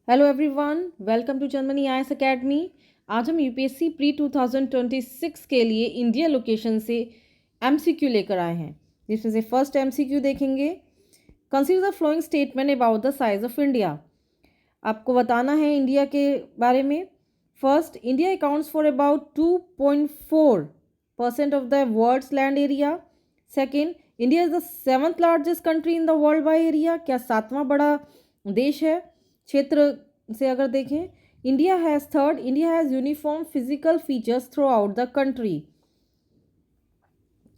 Hello everyone, welcome to Germany IAS academy. आज हम UPSC pre 2026 के लिए इंडिया लोकेशन से एमसीक्यू लेकर आए हैं, जिसमें से फर्स्ट एमसीक्यू देखेंगे। Consider the following statement about the size of India. आपको बताना है इंडिया के बारे में। First, India accounts for about 2.4% of the world's land area. Second, India is the seventh largest country in the world by area. क्या सातवां बड़ा देश है क्षेत्र से अगर देखें। India has third, India has uniform physical features throughout the country.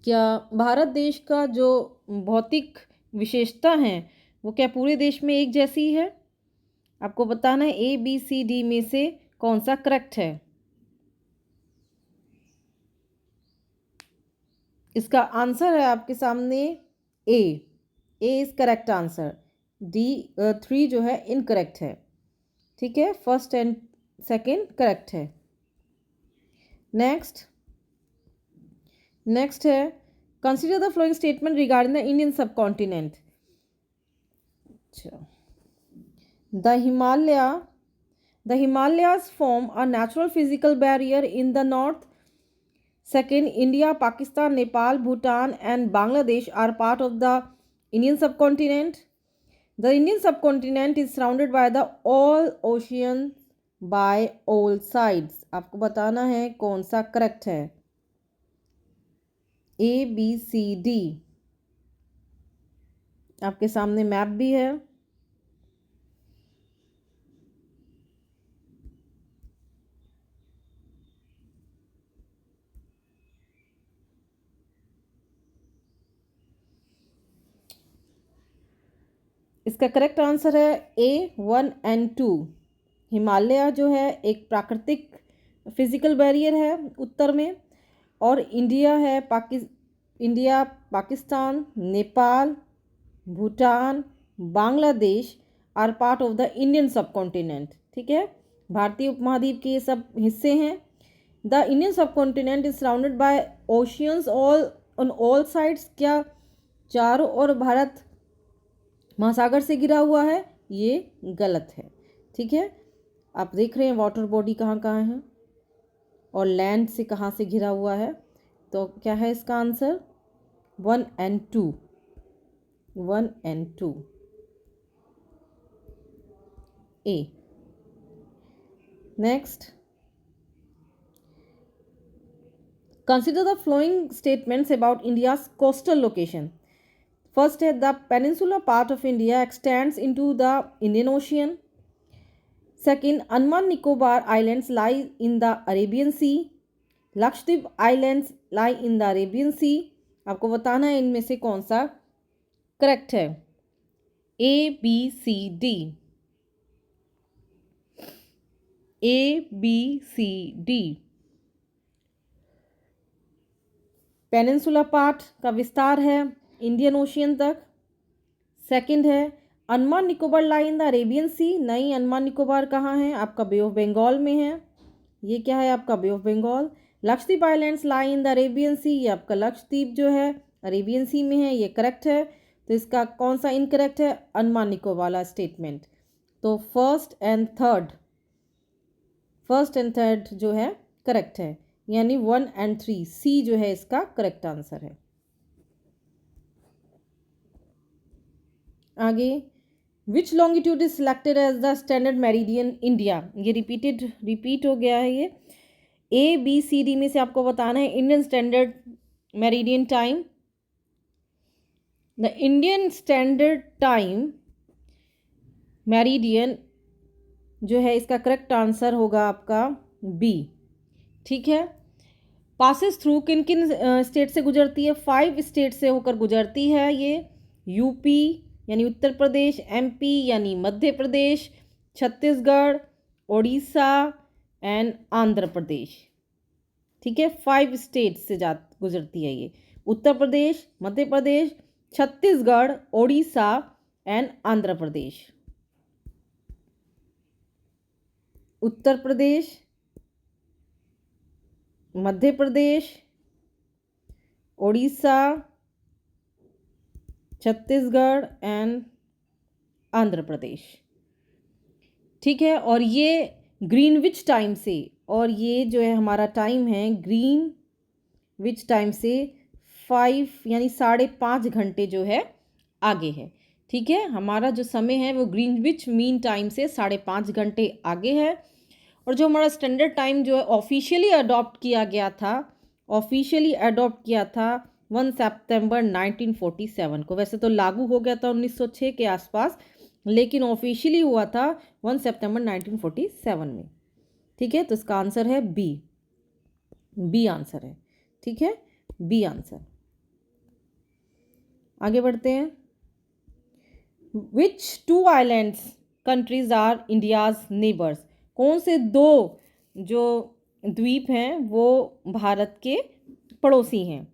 क्या भारत देश का जो भौतिक विशेषता है वो क्या पूरे देश में एक जैसी है। आपको बताना है ABCD में से कौन सा करेक्ट है। इसका आंसर है आपके सामने A is correct answer. D 3 जो है इनकरेक्ट है। ठीक है, फर्स्ट एंड सेकेंड करेक्ट है। नेक्स्ट है, consider the following statement regarding the Indian subcontinent. अच्छा, the Himalayas form a natural physical barrier in the north. Second, India, Pakistan, Nepal, Bhutan and Bangladesh are part of the Indian subcontinent. The Indian subcontinent is surrounded by the all ocean by all sides. आपको बताना है कौन सा correct है। ABCD। आपके सामने map भी है। इसका करेक्ट आंसर है A 1 and 2। हिमालय जो है एक प्राकृतिक फिजिकल बैरियर है उत्तर में, और India, Pakistan, Nepal, Bhutan, Bangladesh are part of the Indian subcontinent. ठीक है, भारतीय उपमहाद्वीप के ये सब हिस्से हैं। The Indian subcontinent is surrounded by oceans all on all sides. क्या चारों ओर भारत महासागर से घिरा हुआ है? ये गलत है। ठीक है, आप देख रहे हैं वाटर बॉडी कहाँ कहाँ है और लैंड से कहाँ से घिरा हुआ है। तो क्या है इसका answer? 1 and 2। 1 and 2 A। Next, consider the following statements about India's coastal location. First है, the peninsular part of India extends into the Indian ocean. Second, Andaman Nicobar islands lie in the Arabian sea. Lakshadweep islands lie in the Arabian sea. आपको बताना है इनमें से कौन सा correct है। ABCD। ABCD। Peninsula part का विस्तार है इंडियन ओशियन तक। सेकंड है, अंडमान निकोबार लाई इन द अरेबियन सी। नहीं, अंडमान निकोबार कहाँ है? आपका बे ऑफ बंगाल में है। ये क्या है? आपका bay of Bengal. Lakshadweep islands lie in the Arabian sea. ये आपका लक्षद्वीप जो है अरेबियन सी में है, ये करेक्ट है। तो इसका कौन सा इनकरेक्ट है? अंडमान निकोबार वाला स्टेटमेंट। तो फर्स्ट एंड थर्ड जो है करेक्ट है, यानी 1 and 3 C जो है इसका करेक्ट आंसर है। आगे, which longitude is selected as the standard meridian India. ये रिपीट हो गया है। ये ABCD में से आपको बताना है Indian standard meridian time. The Indian standard time meridian जो है इसका करेक्ट आंसर होगा आपका B। ठीक है, पासिस थ्रू किन किन स्टेट से गुजरती है? 5 स्टेट से होकर गुजरती है ये। यूपी यानी उत्तर प्रदेश, MP यानी मध्य प्रदेश, छत्तीसगढ़, उड़ीसा एंड आंध्र प्रदेश। ठीक है, 5 स्टेट से गुजरती है ये। उत्तर प्रदेश, मध्य प्रदेश, छत्तीसगढ़, उड़ीसा एंड आंध्र प्रदेश। उत्तर प्रदेश, मध्य प्रदेश, उड़ीसा, छत्तीसगढ़ एंड आंध्र प्रदेश। ठीक है। और ये ग्रीनविच टाइम से, और ये जो है हमारा टाइम है ग्रीनविच टाइम से 5 यानी 5.5 घंटे जो है आगे है। ठीक है, हमारा जो समय है वो ग्रीनविच मीन टाइम से 5.5 घंटे आगे है। और जो हमारा स्टैंडर्ड टाइम जो है ऑफिशियली अडॉप्ट किया गया था 1 सितंबर 1947 को। वैसे तो लागू हो गया था 1906 के आसपास, लेकिन ऑफिशियली हुआ था 1 सितंबर 1947 में। ठीक है, तो इसका आंसर है बी आंसर है। ठीक है, बी आंसर। आगे बढ़ते हैं। Which 2 islands countries are India's neighbours? कौन से 2 जो द्वीप हैं वो भारत के पड़ोसी हैं?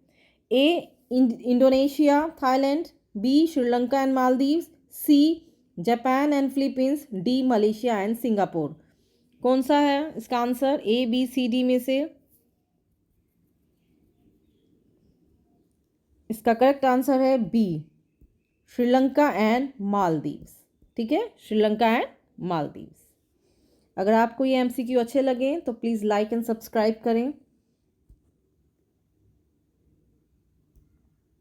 A Indonesia Thailand, B Sri Lanka and Maldives, C Japan and Philippines, D Malaysia and Singapore. कौन सा है इसका answer A B C D में से? इसका करेक्ट आंसर है बी, श्रीलंका एंड मालदीव्स। ठीक है, श्रीलंका एंड मालदीव्स। अगर आपको ये एमसीक्यू अच्छे लगे तो प्लीज़ लाइक एंड सब्सक्राइब करें।